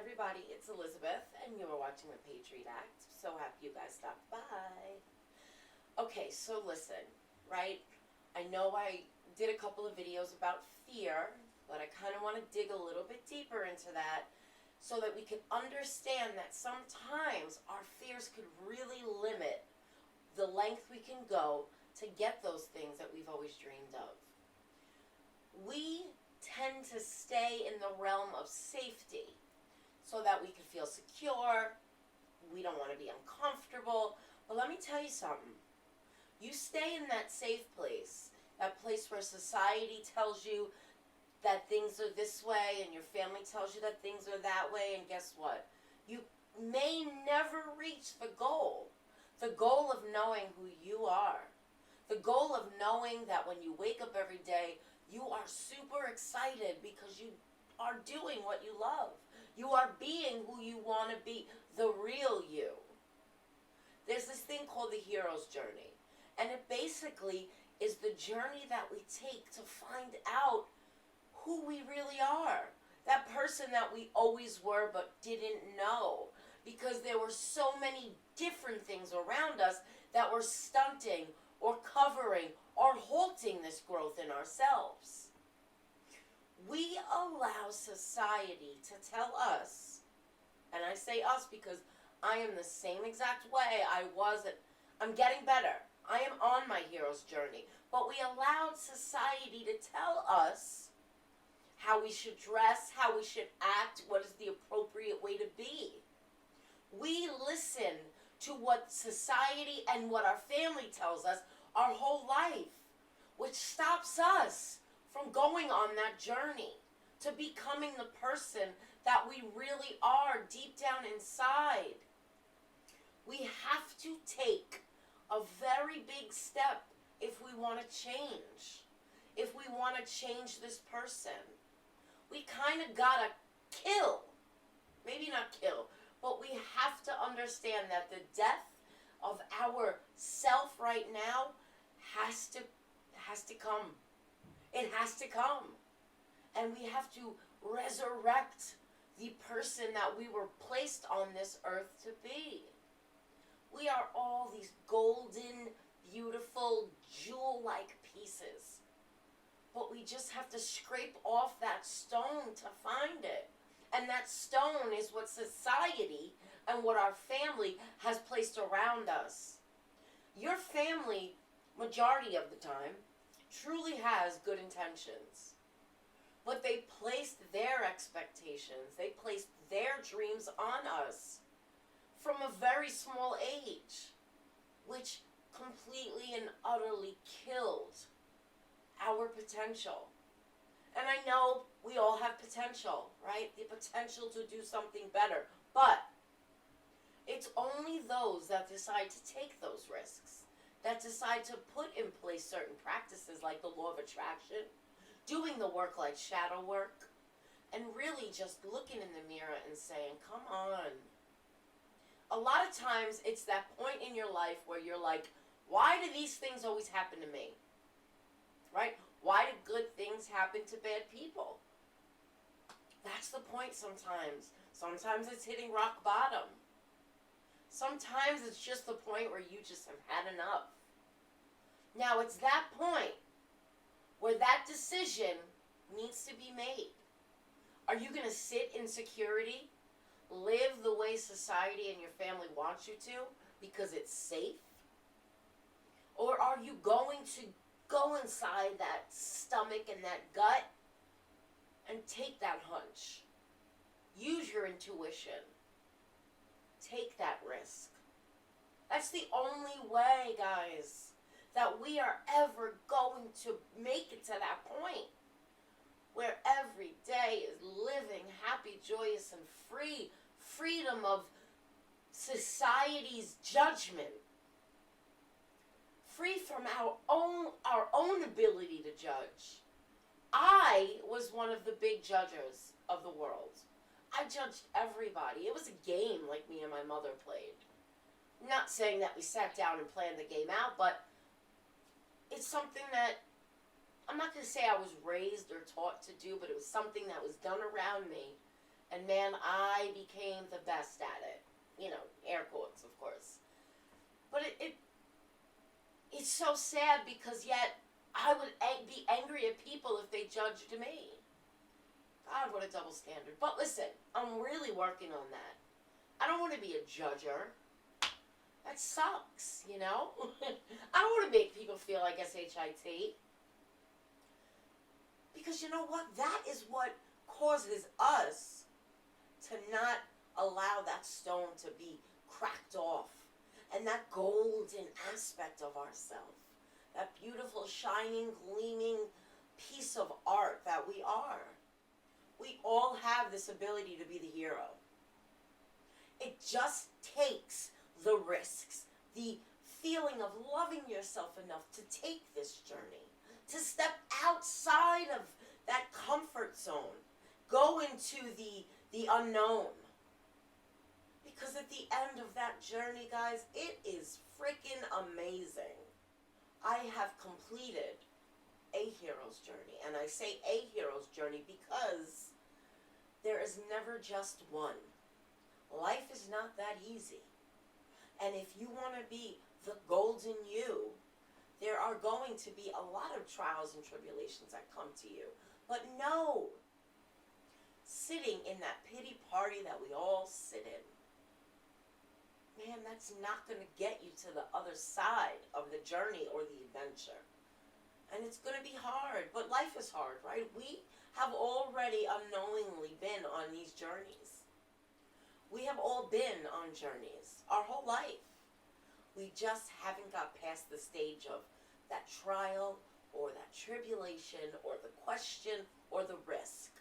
everybody, it's Elizabeth, and you're watching the Patriot Act. So happy you guys stopped by. Okay, so listen, right? I know I did a couple of videos about fear, but I kind of want to dig a little bit deeper into that so that we can understand that sometimes our fears could really limit the length we can go to get those things that we've always dreamed of. We tend to stay in the realm of safety so that we can feel secure. We don't want to be uncomfortable. But let me tell you something. You stay in that safe place, that place where society tells you that things are this way and your family tells you that things are that way, and guess what? You may never reach the goal of knowing who you are, the goal of knowing that when you wake up every day, you are super excited because you are doing what you love. You are being who you want to be, the real you. There's this thing called the hero's journey, and it basically is the journey that we take to find out who we really are. That person that we always were but didn't know, because there were so many different things around us that were stunting or covering or halting this growth in ourselves. We allow society to tell us, and I say us because I am the same exact way I was. I'm getting better. I am on my hero's journey. But we allowed society to tell us how we should dress, how we should act, what is the appropriate way to be. We listen to what society and what our family tells us our whole life, which stops us from going on that journey to becoming the person that we really are deep down inside. We have to take a very big step if we want to change. If we want to change this person, we kind of gotta maybe not kill, but we have to understand that the death of our self right now has to come. It has to come. And we have to resurrect the person that we were placed on this earth to be. We are all these golden, beautiful, jewel-like pieces. But we just have to scrape off that stone to find it. And that stone is what society and what our family has placed around us. Your family, majority of the time, truly has good intentions. But they placed their expectations, they placed their dreams on us from a very small age, which completely and utterly killed our potential. And I know we all have potential, right? The potential to do something better. But it's only those that decide to take those risks, that decide to put in place certain practices like the law of attraction, doing the work like shadow work, and really just looking in the mirror and saying, come on. A lot of times it's that point in your life where you're like, why do these things always happen to me? Right? Why do good things happen to bad people? That's the point sometimes. Sometimes it's hitting rock bottom. Sometimes it's just the point where you just have had enough. Now it's that point where that decision needs to be made. Are you going to sit in security, live the way society and your family wants you to because it's safe? Or are you going to go inside that stomach and that gut and take that hunch? Use your intuition. Take that risk. That's the only way, guys, that we are ever going to make it to that point where every day is living happy, joyous, and free. Freedom of society's judgment. Free from our own ability to judge. I was one of the big judges of the world. I judged everybody. It was a game like me and my mother played. I'm not saying that we sat down and planned the game out, but it's something that I'm not going to say I was raised or taught to do, but it was something that was done around me And man, I became the best at it. You know, air quotes, of course. But it's so sad because yet I would be angry at people if they judged me. God, what a double standard. But listen, I'm really working on that. I don't want to be a judger. That sucks, you know? I don't want to make people feel like SHIT. Because you know what? That is what causes us to not allow that stone to be cracked off. And that golden aspect of ourselves. That beautiful, shining, gleaming piece of art that we are. We all have this ability to be the hero. It just takes the risks, the feeling of loving yourself enough to take this journey, to step outside of that comfort zone, go into the unknown. Because at the end of that journey, guys, it is freaking amazing. I have completed a hero's journey, and I say a hero's journey because there is never just one. Life is not that easy. And if you want to be the golden you, there are going to be a lot of trials and tribulations that come to you. But no, sitting in that pity party that we all sit in, man, that's not going to get you to the other side of the journey or the adventure. And it's going to be hard, but life is hard, right? We have already unknowingly been on these journeys. We have all been on journeys our whole life. We just haven't got past the stage of that trial or that tribulation or the question or the risk.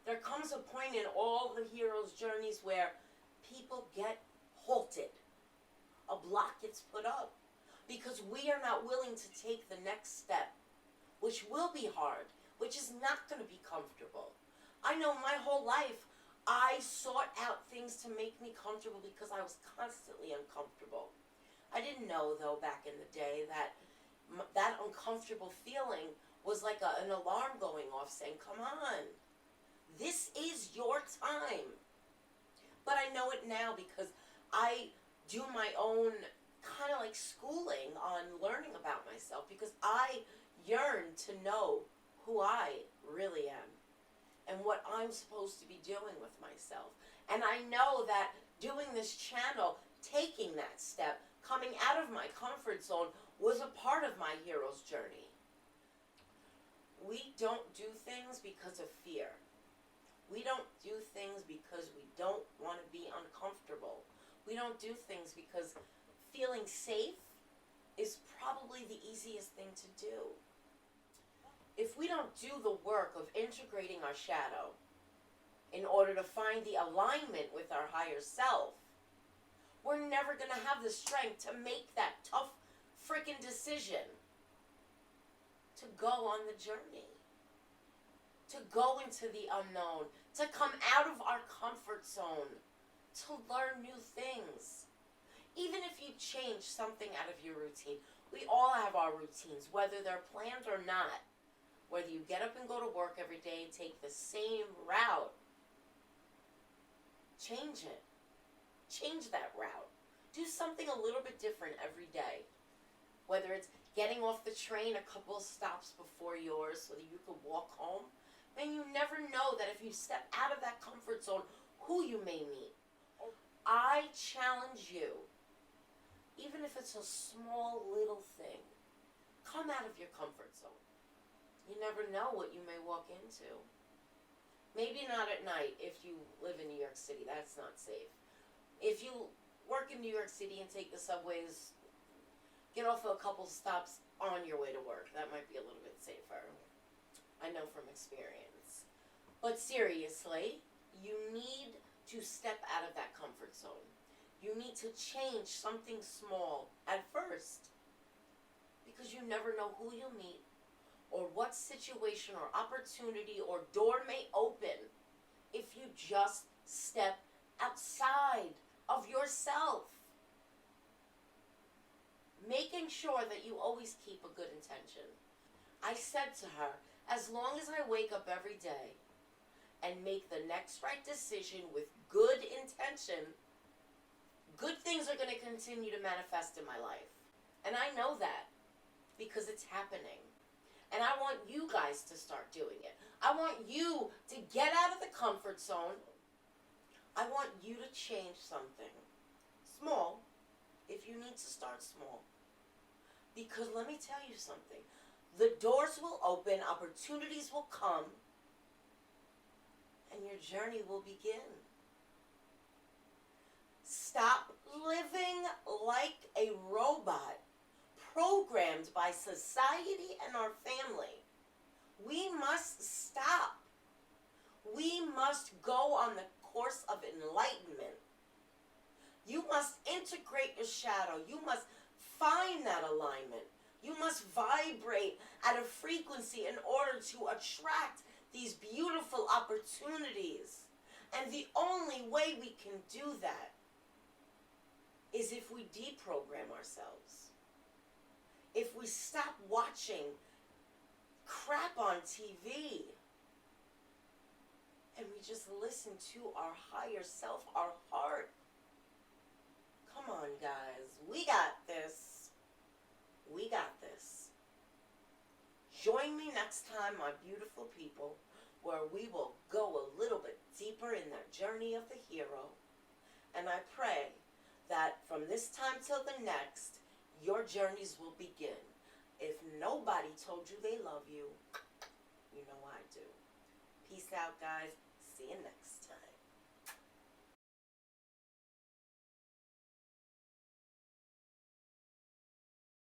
There comes a point in all the heroes' journeys where people get halted. A block gets put up because we are not willing to take the next step, which will be hard, which is not going to be comfortable. I know my whole life I sought out things to make me comfortable because I was constantly uncomfortable. I didn't know, though, back in the day that that uncomfortable feeling was like an alarm going off saying, come on, this is your time. But I know it now because I do my own kind of like schooling on learning about myself because I yearn to know who I really am and what I'm supposed to be doing with myself. And I know that doing this channel, taking that step, coming out of my comfort zone was a part of my hero's journey. We don't do things because of fear. We don't do things because we don't want to be uncomfortable. We don't do things because feeling safe is probably the easiest thing to do. If we don't do the work of integrating our shadow in order to find the alignment with our higher self, we're never going to have the strength to make that tough freaking decision to go on the journey, to go into the unknown, to come out of our comfort zone, to learn new things. Even if you change something out of your routine, we all have our routines, whether they're planned or not. Whether you get up and go to work every day and take the same route, change it. Change that route. Do something a little bit different every day. Whether it's getting off the train a couple of stops before yours so that you can walk home. Man, you never know that if you step out of that comfort zone, who you may meet. I challenge you, even if it's a small little thing, come out of your comfort zone. You never know what you may walk into. Maybe not at night if you live in New York City. That's not safe. If you work in New York City and take the subways, get off a couple stops on your way to work. That might be a little bit safer. I know from experience. But seriously, you need to step out of that comfort zone. You need to change something small at first because you never know who you'll meet or what situation or opportunity or door may open if you just step outside of yourself. Making sure that you always keep a good intention. I said to her, as long as I wake up every day and make the next right decision with good intention, good things are going to continue to manifest in my life. And I know that because it's happening. And I want you guys to start doing it. I want you to get out of the comfort zone. I want you to change something. Small, if you need to start small. Because let me tell you something. The doors will open, opportunities will come, and your journey will begin. Stop living like a robot, programmed by society and our family. We must stop. We must go on the course of enlightenment. You must integrate your shadow. You must find that alignment. You must vibrate at a frequency in order to attract these beautiful opportunities. And the only way we can do that is if we deprogram ourselves. If we stop watching crap on TV and we just listen to our higher self, our heart. Come on, guys. We got this. We got this. Join me next time, my beautiful people, where we will go a little bit deeper in that journey of the hero. And I pray that from this time till the next, your journeys will begin. If nobody told you they love you, you know I do. Peace out, guys. See you next.